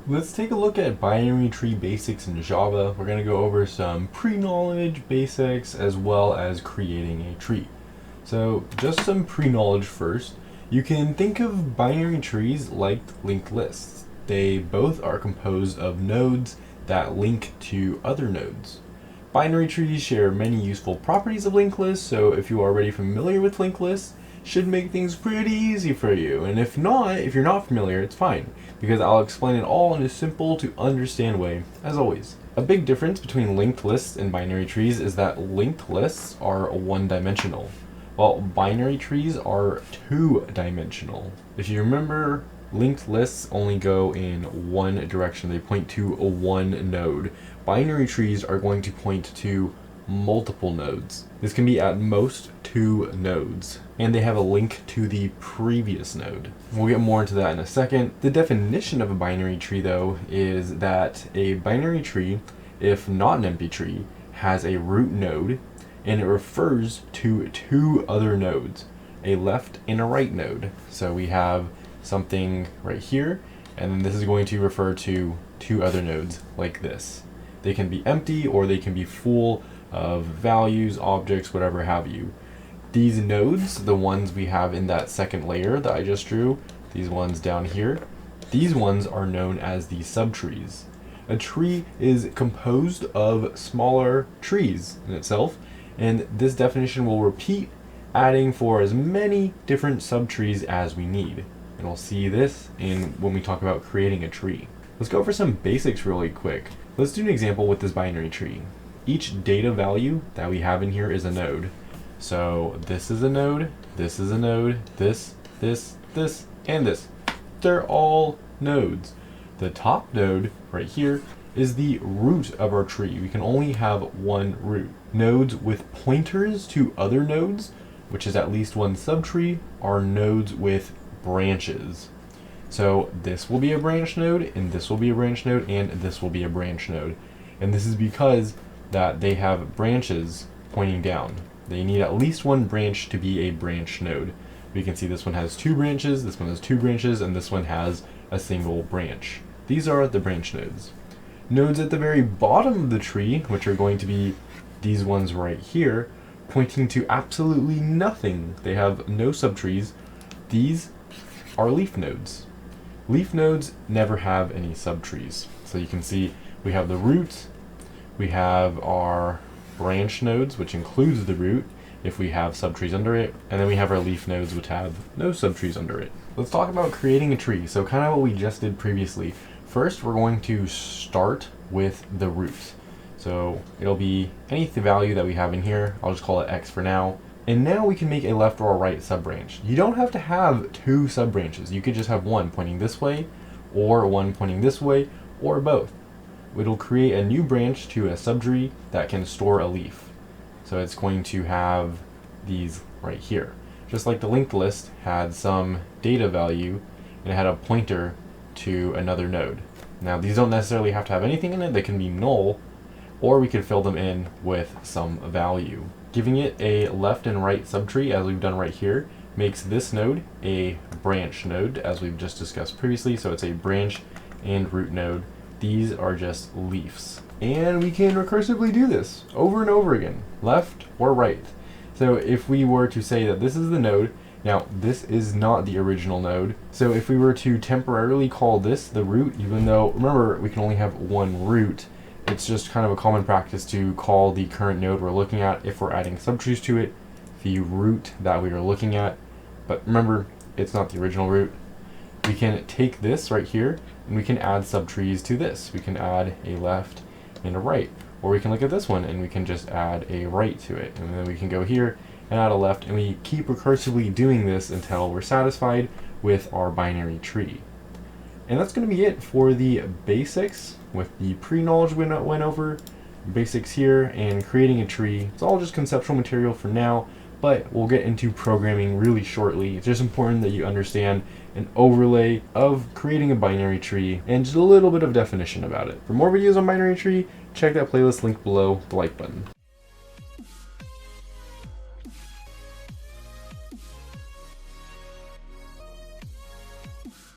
Let's take a look at binary tree basics in Java. We're going to go over some pre-knowledge basics as well as creating a tree. So just some pre-knowledge first. You can think of binary trees like linked lists. They both are composed of nodes that link to other nodes. Binary trees share many useful properties of linked lists, so if you are already familiar with linked lists, should make things pretty easy for you. And if not, if you're not familiar, it's fine, because I'll explain it all in a simple to understand way, as always. A big difference between linked lists and binary trees is that linked lists are one-dimensional, while binary trees are two-dimensional. If you remember, linked lists only go in one direction. They point to a one node. Binary trees are going to point to multiple nodes. This can be at most two nodes, and they have a link to the previous node. We'll get more into that in a second. The definition of a binary tree, though, is that a binary tree, if not an empty tree, has a root node, and it refers to two other nodes, a left and a right node. So we have something right here, and then this is going to refer to two other nodes like this. They can be empty or they can be full of values, objects, whatever have you. These nodes, the ones we have in that second layer that I just drew, these ones down here, these ones are known as the subtrees. A tree is composed of smaller trees in itself, and this definition will repeat, adding for as many different subtrees as we need. And we'll see this when we talk about creating a tree. Let's go over some basics really quick. Let's do an example with this binary tree. Each data value that we have in here is a node. So this is a node, this is a node, this, and this. They're all nodes. The top node right here is the root of our tree. We can only have one root. Nodes with pointers to other nodes, which is at least one subtree, are nodes with branches. So this will be a branch node, and this will be a branch node, and this will be a branch node. And this is because that they have branches pointing down. They need at least one branch to be a branch node. We can see this one has two branches, this one has two branches, and this one has a single branch. These are the branch nodes. Nodes at the very bottom of the tree, which are going to be these ones right here, pointing to absolutely nothing. They have no subtrees. These are leaf nodes. Leaf nodes never have any subtrees. So you can see we have the root, we have our branch nodes, which includes the root if we have subtrees under it, and then we have our leaf nodes, which have no subtrees under it. Let's talk about creating a tree. So kind of what we just did previously. First, we're going to start with the root. So it'll be any value that we have in here. I'll just call it x for now. And now we can make a left or a right subbranch. You don't have to have two subbranches. You could just have one pointing this way, or one pointing this way, or both. It'll create a new branch to a subtree that can store a leaf. So it's going to have these right here. Just like the linked list had some data value and it had a pointer to another node. Now these don't necessarily have to have anything in it. They can be null, or we could fill them in with some value. Giving it a left and right subtree, as we've done right here, makes this node a branch node, as we've just discussed previously. So it's a branch and root node. These are just leaves. And we can recursively do this over and over again, left or right. So if we were to say that this is the node, now this is not the original node. So if we were to temporarily call this the root, even though, remember, we can only have one root, it's just kind of a common practice to call the current node we're looking at, if we're adding subtrees to it, the root that we are looking at. But remember, it's not the original root. We can take this right here and we can add subtrees to this. We can add a left and a right, or we can look at this one and we can just add a right to it, and then we can go here and add a left, and we keep recursively doing this until we're satisfied with our binary tree. And that's going to be it for the basics with the pre-knowledge we went over, basics here, and creating a tree. It's all just conceptual material for now, but we'll get into programming really shortly. It's just important that you understand an overlay of creating a binary tree and just a little bit of definition about it. For more videos on binary tree, check that playlist link below the like button.